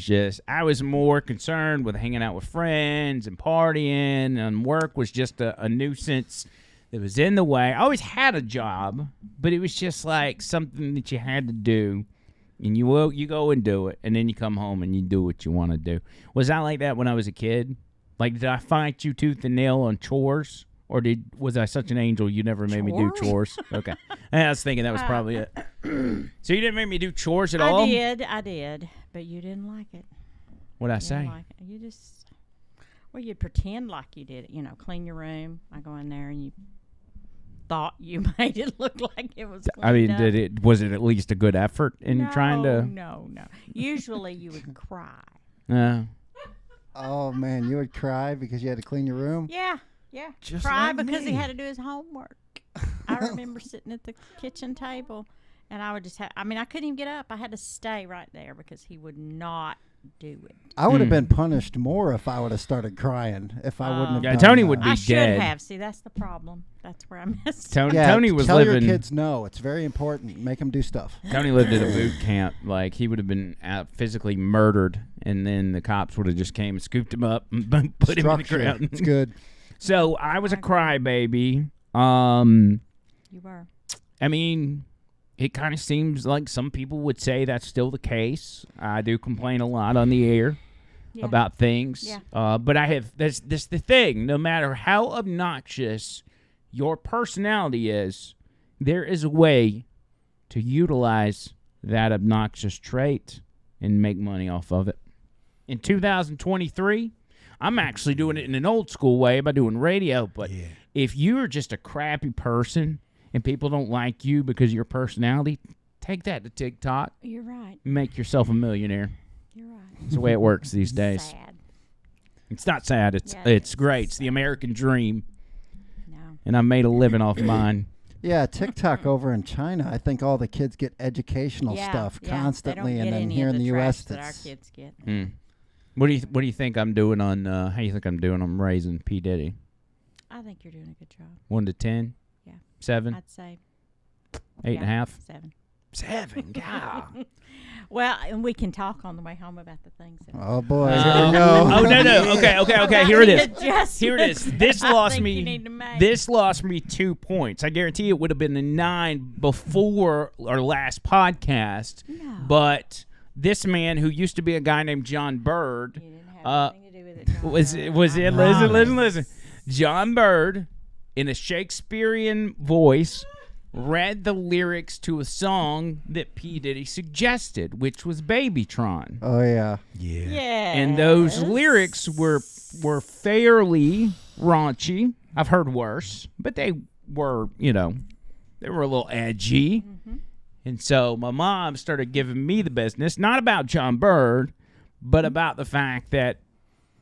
was more concerned with hanging out with friends and partying, and work was just a nuisance that was in the way. I always had a job, but it was just like something that you had to do, and you go and do it, and then you come home and you do what you want to do. Was I like that when I was a kid? Like, did I fight you tooth and nail on chores? Or was I such an angel you never made me do chores? Okay. I was thinking that was probably it. So you didn't make me do chores at all? I did, but you didn't like it. What'd I say? Like it. You just, you'd pretend like you did it. Clean your room. I go in there and you thought you made it look like it was cleaned up. Was it at least a good effort in trying to? No. Usually you would cry. Oh, man, you would cry because you had to clean your room? Yeah. Just Cry like because me. he had to do his homework. I remember sitting at the kitchen table, and I would just I couldn't even get up. I had to stay right there because he would not do it. I would have been punished more if I would have started crying. If I wouldn't have done Tony that. would be I should dead. have. See, that's the problem. That's where I messed Tony was tell living. your kids no. It's very important. Make them do stuff. Tony lived at a boot camp. Like, he would have been physically murdered, and then the cops would have just came and scooped him up and put him in the Structure. ground. It's good. So I was a crybaby. You were. I mean, it kind of seems like some people would say that's still the case. I do complain a lot on the air about things. Yeah. But I have this the thing. No matter how obnoxious your personality is, there is a way to utilize that obnoxious trait and make money off of it. In 2023, I'm actually doing it in an old school way by doing radio. But if you're just a crappy person and people don't like you because of your personality, take that to TikTok. You're right. Make yourself a millionaire. You're right. It's the way it works these days. Sad. It's not sad. It's great. It's the American dream. No. And I made a living off mine. Yeah, TikTok over in China, I think all the kids get educational stuff constantly, and then here in the U.S., that our kids get. What do you think I'm doing on? How you think I'm doing on raising P Diddy? I think you're doing a good job. 1 to 10. Yeah. 7. I'd say 8.5. 7. 7. God. Well, and we can talk on the way home about the things. Oh boy, here we go. Oh no. Okay. Here it is. Adjustments Here it is. This I lost think me. you need to make. This lost me 2 points. I guarantee it would have been a 9 before our last podcast. No. But this man, who used to be a guy named John Bird, You didn't have anything to do with it. John was Bird. it? Listen. John Bird, in a Shakespearean voice, read the lyrics to a song that P. Diddy suggested, which was Babytron. Oh yeah. Yeah. And those lyrics were fairly raunchy. I've heard worse, but they were, they were a little edgy. Mm-hmm. And so my mom started giving me the business, not about John Bird, but about the fact that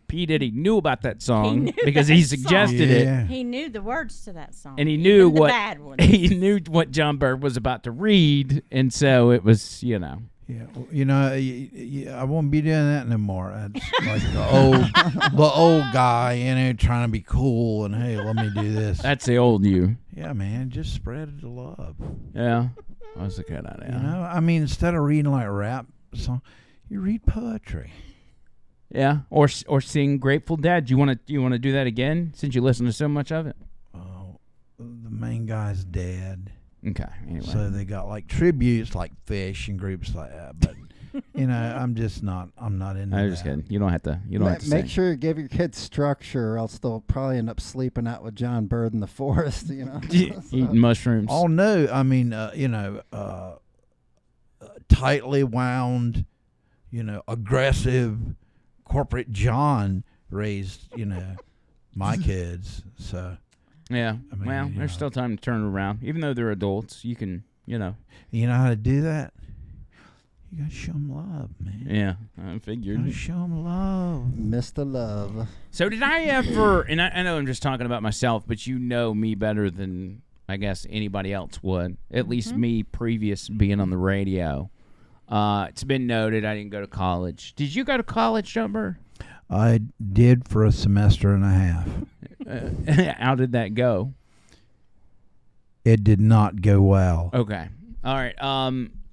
P. Diddy knew about that song because he suggested it. He knew the words to that song. And he knew Even the what bad ones. he knew what John Bird was about to read, and so it was, Yeah, I won't be doing that no more. That's like the old guy, trying to be cool and hey, let me do this. That's the old you. Yeah, man, just spread the love. Yeah, that's a good idea. Instead of reading like rap song, you read poetry. Yeah, or sing Grateful Dead. Do you want to do that again since you listen to so much of it? Oh, the main guy's dead. Okay. Anyway, So they got like tributes like Fish and groups like that, but I'm not into I'm just that. kidding. You don't have to. You don't have to Make sing. sure you give your kids structure, or else they'll probably end up sleeping out with John Bird in the forest. Eating mushrooms. Oh no, tightly wound, aggressive corporate John raised, my kids. So Yeah. Well, you there's know. still time to turn it around. Even though they're adults, you can, you know how to do that? You gotta show them love, man. Yeah, I You figured. gotta show them love. Mr. Love. So did I ever, and I know I'm just talking about myself, but you know me better than I guess anybody else would, at least me previous being on the radio. It's been noted I didn't go to college. Did you go to college, Jumper? I did for a semester and a half. How did that go? It did not go well. Okay. All right.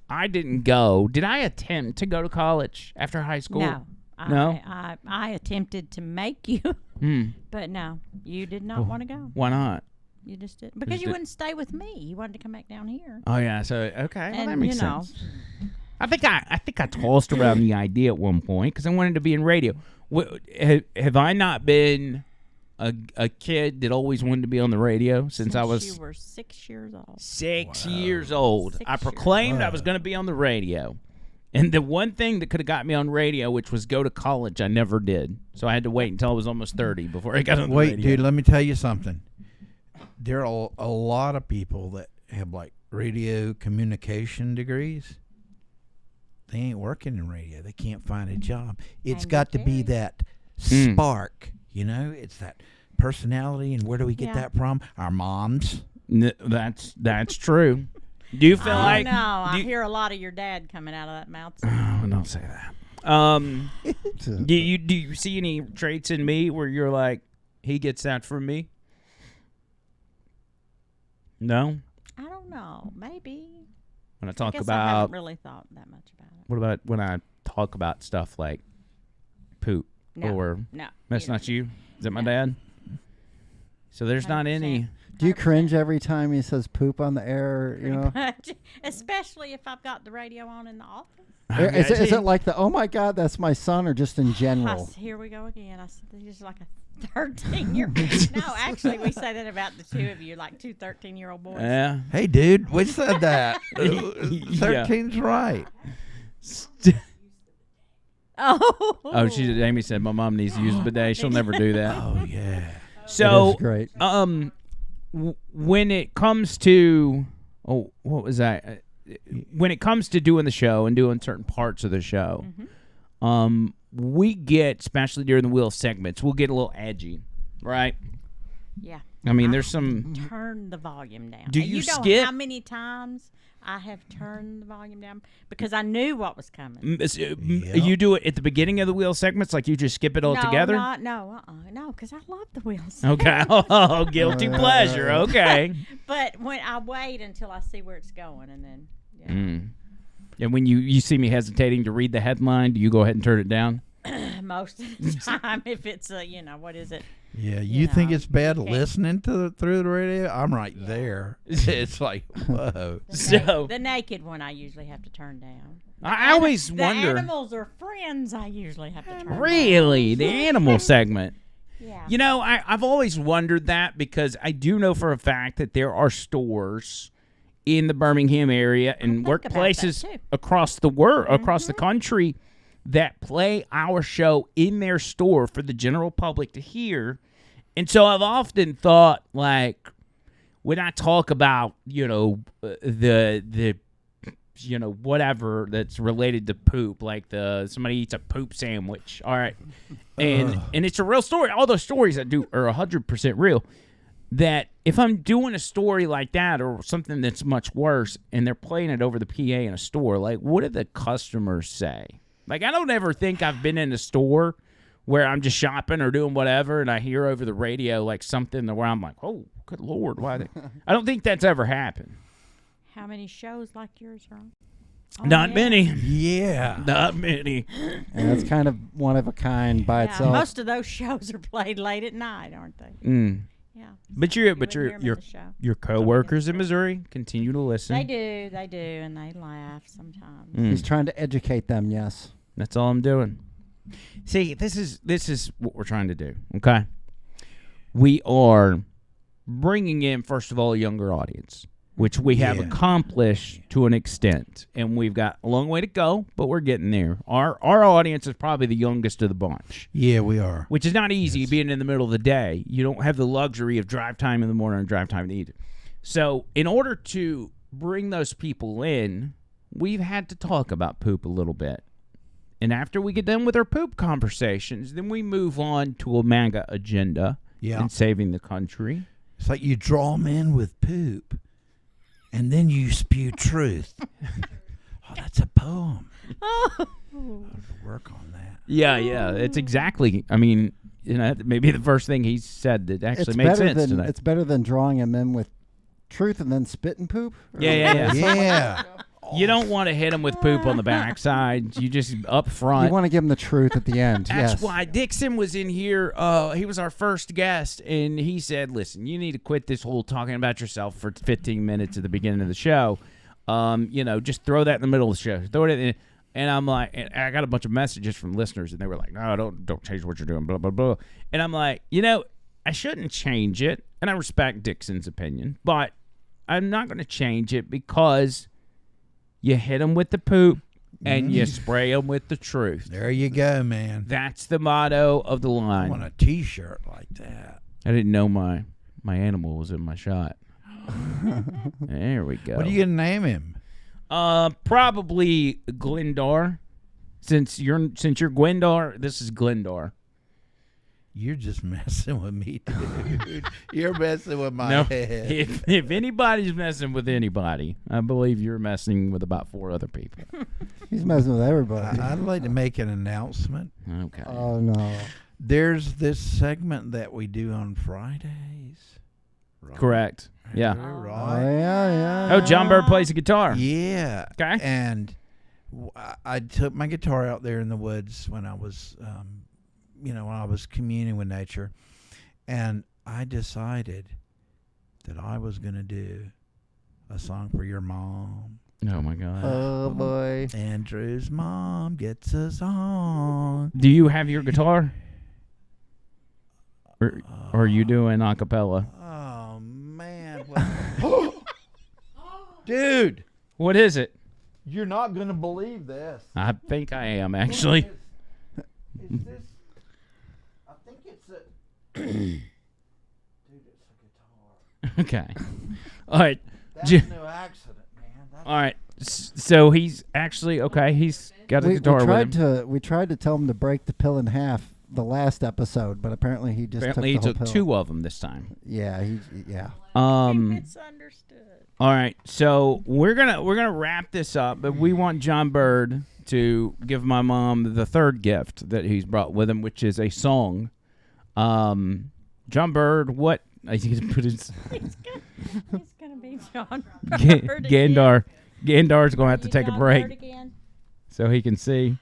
I didn't go. Did I attempt to go to college after high school? No. No? I attempted to make you, Hmm. but no, you did not want to go. Why not? You just didn't. Because Just you did- wouldn't stay with me. You wanted to come back down here. Oh yeah. So okay. Well, And, that makes you know. sense. I think I tossed around the idea at one point because I wanted to be in radio. Have I not been a kid that always wanted to be on the radio since I was you were 6 years old. 6 years old? 6 I years proclaimed I old. was going to be on the radio. And the one thing that could have got me on radio, which was go to college, I never did. So I had to wait until I was almost 30 before I got on the Wait, radio. dude, let me tell you something. There are a lot of people that have like radio communication degrees. They ain't working in radio. They can't find a job. It's And got to be Gary. that spark, you know? It's that personality, and where do we get Yeah. that from? Our moms. That's true. Do you feel like? No, I do you- hear a lot of your dad coming out of that mouth. Oh, don't say that. Do you see any traits in me where you're like, he gets that from me? No. I don't know. Maybe. When I I talk guess I haven't about, really thought that much about it. what about when I talk about stuff like poop No. or No. that's not you? Is that my dad? So there's not 100%. any. Do you 100%. cringe every time he says poop on the air? You know, But especially if I've got the radio on in the office. is it like the oh my god that's my son, or just in general? Here we go again. I said he's like a 13-year-old. No, actually, we say that about the two of you, like two 13-year-old boys. Yeah. Hey, dude, we said that. Yeah. 13's right. Oh. Oh, Amy said my mom needs to use the bidet. She'll never do that. Oh, yeah. So It is great. when it comes to what was that? When it comes to doing the show and doing certain parts of the show, we get, especially during the wheel segments, we'll get a little edgy, right? Yeah. I mean, there's some. Turn the volume down. Do And you know skip? how many times I have turned the volume down because I knew what was coming. You do it at the beginning of the wheel segments, like you just skip it all together. No, because I love the wheels. Okay. Oh, guilty pleasure. Okay. But when I wait until I see where it's going, and then And when you see me hesitating to read the headline, do you go ahead and turn it down? most of the time, if it's a what is it? Yeah, you think know, it's bad okay. listening to through the radio? I'm right there. It's like, whoa. So The naked one I usually have to turn down. I always The wonder. animals are friends. I usually have to turn down. Really, the animal segment. Yeah. You know, I've always wondered that because I do know for a fact that there are stores in the Birmingham area and think about that, workplaces too. across the across the country that play our show in their store for the general public to hear. And so I've often thought, like, when I talk about, the whatever that's related to poop, like somebody eats a poop sandwich, all right, and it's a real story. All those stories I do are 100% real. That if I'm doing a story like that or something that's much worse, and they're playing it over the PA in a store, like, what do the customers say? Like, I don't ever think I've been in a store where I'm just shopping or doing whatever, and I hear over the radio like something where I'm like, oh, good Lord, why? I don't think that's ever happened. How many shows like yours are on? Not many. Yeah. Not many. And that's kind of one of a kind by Yeah, itself. most of those shows are played late at night, aren't they? Yeah. But You wouldn't hear 'em in your the show. your coworkers in Missouri continue to listen. They do, and they laugh sometimes. He's trying to educate them. Yes. That's all I'm doing. See, this is what we're trying to do. Okay, we are bringing in, first of all, a younger audience, which we have Yeah. accomplished to an extent, and we've got a long way to go, but we're getting there. Our audience is probably the youngest of the bunch, Yeah, we are. which is not easy being in the middle of the day. You don't have the luxury of drive time in the morning and drive time in the evening. So in order to bring those people in, we've had to talk about poop a little bit. And after we get done with our poop conversations, then we move on to a MAGA agenda Yeah. and saving the country. It's like you draw them in with poop, and then you spew truth. Oh, that's a poem. Work on that. Yeah, it's exactly. I mean, maybe the first thing he said that actually made sense tonight. It's better than drawing him in with truth and then spit and poop? Or- Yeah. Yeah. You don't want to hit him with poop on the backside. You just up front. You want to give him the truth at the end. That's yes. why Dixon was in here. He was our first guest, and he said, "Listen, you need to quit this whole talking about yourself for 15 minutes at the beginning of the show. Just throw that in the middle of the show. Throw it in." And I'm like, and I got a bunch of messages from listeners, and they were like, "No, don't change what you're doing." Blah blah blah. And I'm like, I shouldn't change it, and I respect Dixon's opinion, but I'm not going to change it because you hit him with the poop and you spray him with the truth. There you go, man. That's the motto of the I line. want a T-shirt like that. I didn't know my animal was in my shot. There we go. What are you gonna name him? Probably Glendar. Since you're Gwendar, this is Glendar. You're just messing with me, dude. You're messing with my No, head. if anybody's messing with anybody, I believe you're messing with about 4 other people. He's messing with everybody. I'd like to make an announcement. Okay. Oh, no. There's this segment that we do on Fridays. Right? Correct. Yeah. Oh, Right. yeah. Oh, John Bird plays the guitar. Yeah. Okay. And I took my guitar out there in the woods when I was, when I was communing with nature, and I decided that I was going to do a song for your mom. Oh my God. Oh, boy. Andrew's mom gets a song. Do you have your guitar? Or are you doing a cappella? Oh, man. Dude, What is it? you're not going to believe this. I think I am, actually. Is this? I think it's a. Dude, it's a guitar. Okay. All right. That's J- no accident, man. That's All right. So he's actually, okay, he's got a guitar with him. We tried to tell him to break the pill in half the last episode, but apparently he just Apparently he took the took whole pill. 2 of them this time. Yeah, yeah. Misunderstood. All right, so we're gonna wrap this up, but we want John Bird to give my mom the 3rd gift that he's brought with him, which is a song. John Bird, what? He's put his He's gonna be John Bird again. Gandar's gonna have to You take a John break Bird again? so he can see.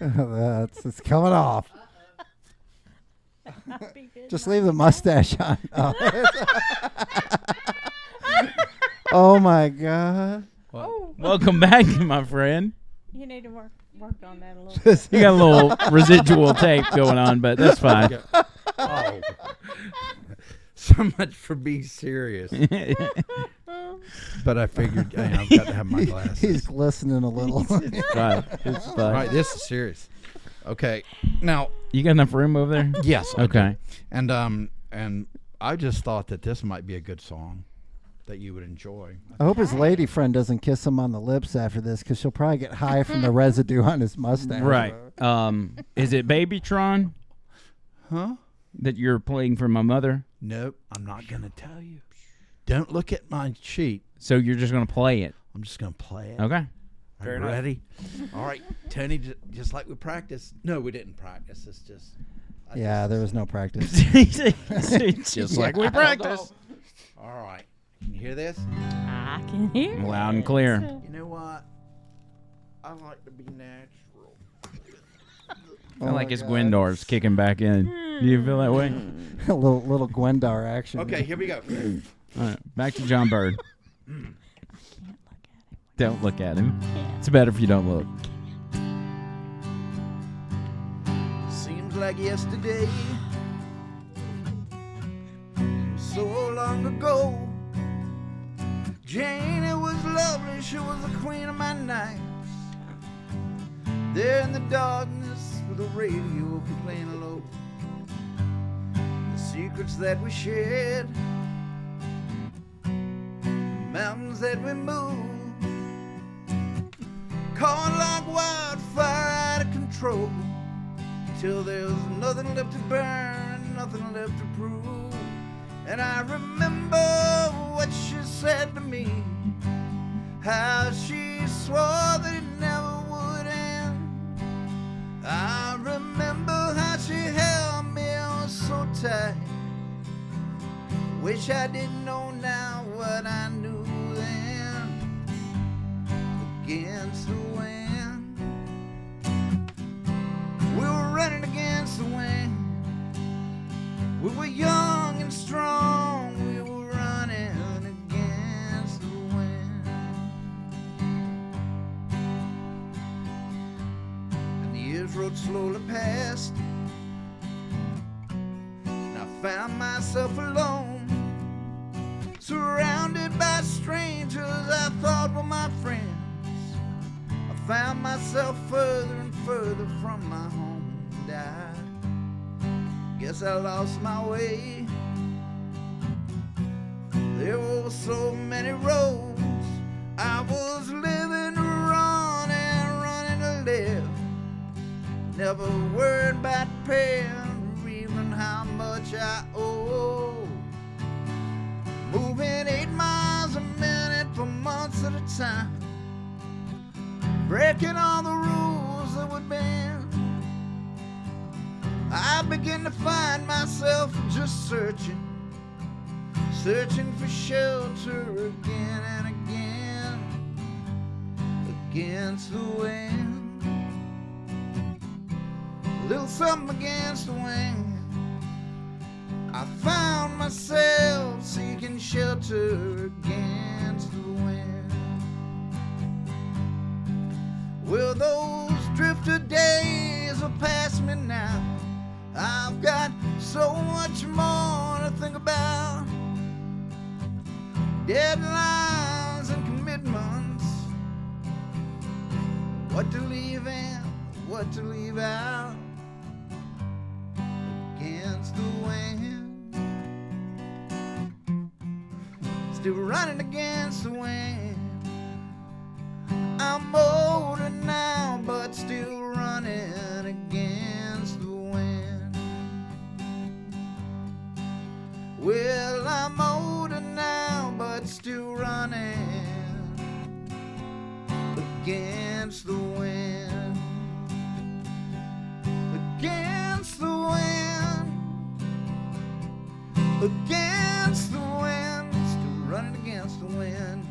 It's coming off. That'd be good. Just leave the mustache on. Oh my God. Oh, Welcome back, my friend. you need to work on that a little bit. You got a little residual tape going on, but that's fine. Oh. So much for being serious. But I figured I've got to have my glasses. He's glistening a little. Fine. It's All fine. right, this is serious. Okay, now You got enough room over there? yes, I do. Okay. And I just thought that this might be a good song that you would enjoy. I hope his lady friend doesn't kiss him on the lips after this, because she'll probably get high from the residue on his mustache. Right. Is it Babytron Huh? that you're playing for my mother? Nope, I'm not gonna tell you. Don't look at my sheet. So you're just gonna play it? I'm just gonna play it. Okay. Are Fair you enough. ready? All right, Tony. Just like we practiced. No, we didn't practice. It's just. Yeah, there was no practice. Just like we practiced. All right. Can you hear this? I can hear Loud and it. clear. You know what? I like to be natural. I feel like his Gwendar's kicking back in. Do you feel that way? a little Gwendar action. Okay, here we go. All right. Back to John Bird. Don't look at him. Yeah. It's better if you don't look. Seems like yesterday, so long ago. Janie was lovely, she was the queen of my nights. There in the darkness with the radio playing low, the secrets that we shared, the mountains that we moved, caught like wildfire out of control, till there was nothing left to burn, nothing left to prove. And I remember what she said to me, how she swore that it never would end. I remember how she held me on so tight, Wish I didn't know now what I knew then. Against the wind, we were running against the wind. We were young and strong, we were running against the wind. And the years rode slowly past, and I found myself alone, surrounded by strangers I thought were my friends. I found myself further and further from my home, and I guess I lost my way. There were so many roads I was living, running to live. Never worried about paying or even how much I owe. Moving 8 miles a minute for months at a time, breaking all the rules that would bend. I begin to find myself just searching for shelter again and again, against the wind. A little something against the wind. I found myself seeking shelter against the wind. Well, those drifter days are past me now. I've got so much more to think about. Deadlines and commitments, what to leave in, what to leave out. Against the wind, still running against the wind. I'm older now, but still running against the wind. Well, I'm older now, but still running against the wind. Against the wind. Against the wind. Still running against the wind.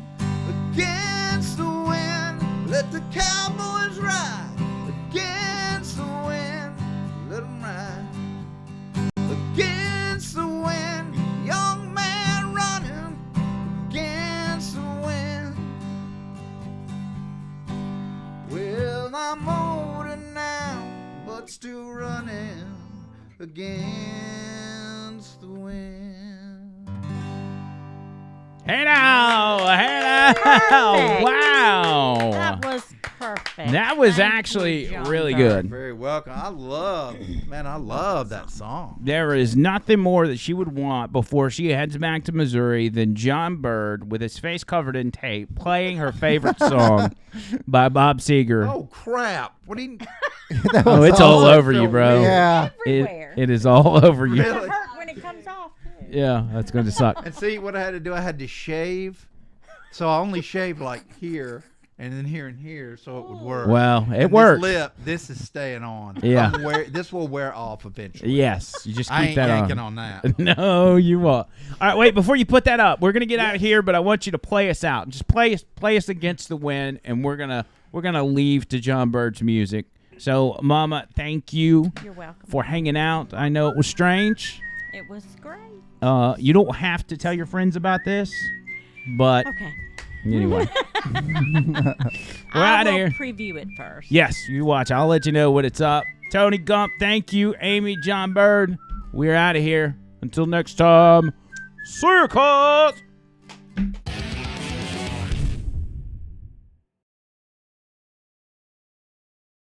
Against the wind. Let the cowboys ride. Against the wind. Let them ride. Against the wind. Young man running against the wind. Well, I'm older now, but still running against the wind. Hey now! Perfect. Wow! That was perfect. That was Thank actually you, John really Bird. good. Very welcome. I love that song. There is nothing more that she would want before she heads back to Missouri than John Bird with his face covered in tape playing her favorite song by Bob Seger. Oh crap! What do you? That Oh, was it's all awesome. over you, bro. Yeah. Everywhere. It is all over you. Really? It hurt when it comes off. Too. Yeah, that's going to suck. And see what I had to do? I had to shave, so I only shaved like here and then here and here, so it would work. Well, it And worked. This lip, this is staying on. Yeah. This will wear off eventually. Yes, you just I keep ain't that yanking on. on that. No, you won't. All right, wait. Before you put that up, we're gonna get out of here, but I want you to play us out. Just play us against the wind, and we're gonna leave to John Bird's music. So, Mama, thank you You're welcome. for hanging out. I know it was strange. It was great. You don't have to tell your friends about this, but Okay. anyway, we're I out of will here. preview it first. Yes, you watch. I'll let you know when it's up. Tony Gump, thank you. Amy, John Bird, we're out of here. Until next time, see you, cuz.